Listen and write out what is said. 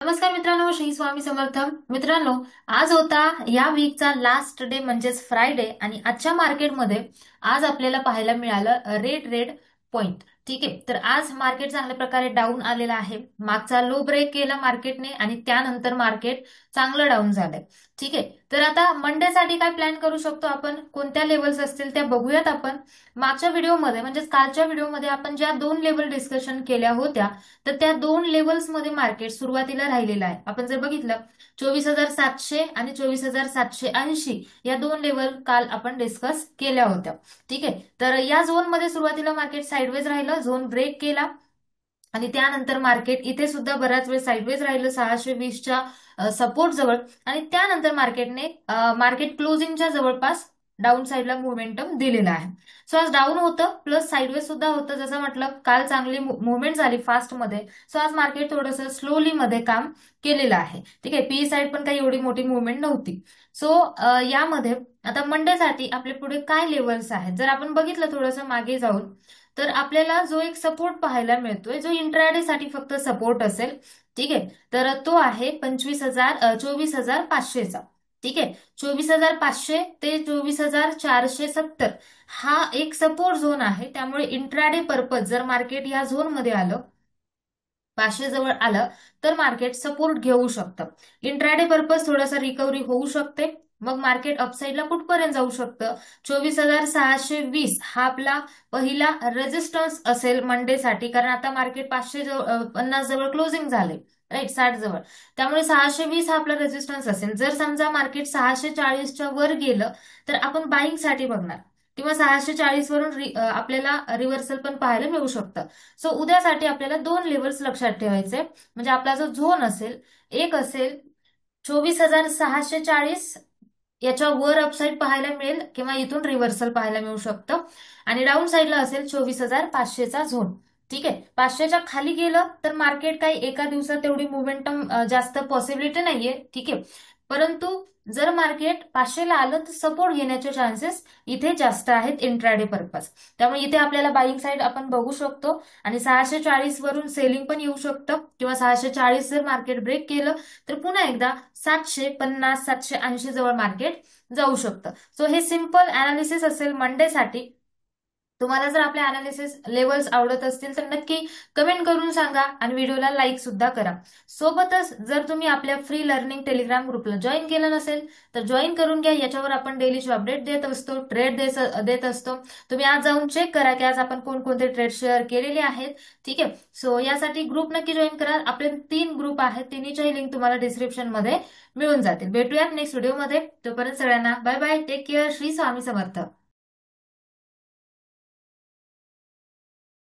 नमस्कार मित्रांनो, श्री स्वामी समर्थ. मित्रांनो, आज होता या वीकचा लास्ट डे म्हणजेच फ्रायडे आणि आजच्या मार्केटमध्ये आज आपल्याला पाहायला मिळालं रेड रेड पॉइंट. ठीक आहे, तर आज मार्केट चांगल्या प्रकारे डाऊन आलेला आहे. मागचा लो ब्रेक केला मार्केटने आणि त्यानंतर मार्केट चांगलं डाऊन झालंय. ठीक आहे, तर आता मंडे साठी काय प्लॅन करू शकतो आपण, कोणत्या लेवल्स असतील त्या बघूयात आपण. मागच्या व्हिडिओमध्ये म्हणजेच कालच्या व्हिडिओमध्ये आपण ज्या दोन लेवल डिस्कशन केल्या होत्या, तर त्या दोन लेवल्स मध्ये मार्केट सुरुवातीला राहिलेलं आहे. आपण जर बघितलं 24,700 आणि 24,780 या दोन लेवल काल आपण डिस्कस केल्या होत्या. ठीक आहे, तर या झोन मध्ये सुरुवातीला मार्केट साइडवेज राहिलं, झोन ब्रेक केला आणि त्यानंतर मार्केट इथे सुद्धा बराच वेळ साइडवेज राहिलं 620च्या सपोर्ट जवळ आणि त्यानंतर मार्केट क्लोजिंगच्या जवळपास डाऊन साईडला मोमेंटम दिलेला आहे. सो आज डाऊन होतं प्लस साइडवेज सुद्धा होतं. जसं म्हटलं काल चांगली मुवमेंट झाली फास्ट मध्ये. सो आज मार्केट थोडंसं स्लोली मध्ये काम केलेलं आहे. ठीक आहे, पी साइड पण काही एवढी मोठी मुवमेंट नव्हती. सो यामध्ये आता मंडेसाठी आपले पुढे काय लेवल्स आहेत जर आपण बघितलं थोडंसं मागे जाऊन, तर आपल्याला जो एक सपोर्ट पाहायला मिळतोय जो इंट्राडे साठी फक्त सपोर्ट असेल. ठीक आहे, तर तो आहे 24,500चा. ठीक आहे, 24,500 ते 24,470 हा एक सपोर्ट झोन आहे. त्यामुळे इंट्राडे पर्पज जर मार्केट या झोन मध्ये आलं, 500 जवळ आलं, तर मार्केट सपोर्ट घेऊ शकतं. इंट्राडे पर्पज थोडासा रिकव्हरी होऊ शकते. मग मार्केट अपसाईडला कुठपर्यंत जाऊ शकतं, 24,620 हा आपला पहिला रेजिस्टन्स असेल मंडेसाठी. कारण आता मार्केट 550 जवळ क्लोजिंग झाले, राईट, 60 जवळ. त्यामुळे 620 हा आपला रेजिस्टन्स असेल. जर समजा मार्केट 640च्या वर गेलं तर आपण बाईंग साठी बघणार, किंवा 640 वरून आपल्याला रिव्हर्सल पण पाहायला मिळू शकतं. सो उद्यासाठी आपल्याला दोन लेवल्स लक्षात ठेवायचे. म्हणजे आपला जो झोन असेल, एक असेल 24,640, याच्या वर अपसाईड पाहायला मिळेल किंवा इथून रिव्हर्सल पाहायला मिळू शकतं. आणि डाऊन साईडला असेल 24,500चा झोन. ठीक आहे, 500च्या खाली गेलं तर मार्केट काही एका दिवसात तेवढी मोमेंटम जास्त पॉसिबिलिटी नाहीये. ठीक आहे, परंतु जर मार्केट 500ला आलं तर सपोर्ट घेण्याचे चान्सेस इथे जास्त आहेत इंट्राडे पर्पज. त्यामुळे इथे आपल्याला बाईंग साईड आपण बघू शकतो आणि 640 वरून सेलिंग पण येऊ शकतं. किंवा 640 जर मार्केट ब्रेक केलं तर पुन्हा एकदा 750 780 जवळ मार्केट जाऊ शकतं. सो हे सिंपल अनालिसिस असेल मंडेसाठी. तुम्हाला जर आपले अनालिसिस लेवल्स आवडत असतील तर नक्की कमेंट करून सांगा आणि व्हिडिओला लाईक सुद्धा करा. सोबतच जर तुम्ही आपल्या फ्री लर्निंग टेलिग्राम ग्रुपला जॉईन केलं नसेल तर जॉईन करून घ्या. याच्यावर आपण डेलीची अपडेट देत असतो, ट्रेड देत असतो. तुम्ही आज जाऊन चेक करा की आज आपण कोणकोणते ट्रेड शेअर केलेले आहेत. ठीक आहे, सो यासाठी ग्रुप नक्की जॉईन करा. आपले 3 ग्रुप आहेत, तिन्हीच्याही लिंक तुम्हाला डिस्क्रिप्शन मध्ये मिळून जातील. भेटूयात नेक्स्ट व्हिडिओमध्ये. तोपर्यंत सगळ्यांना bye bye, take care, Shri Swami समर्थ.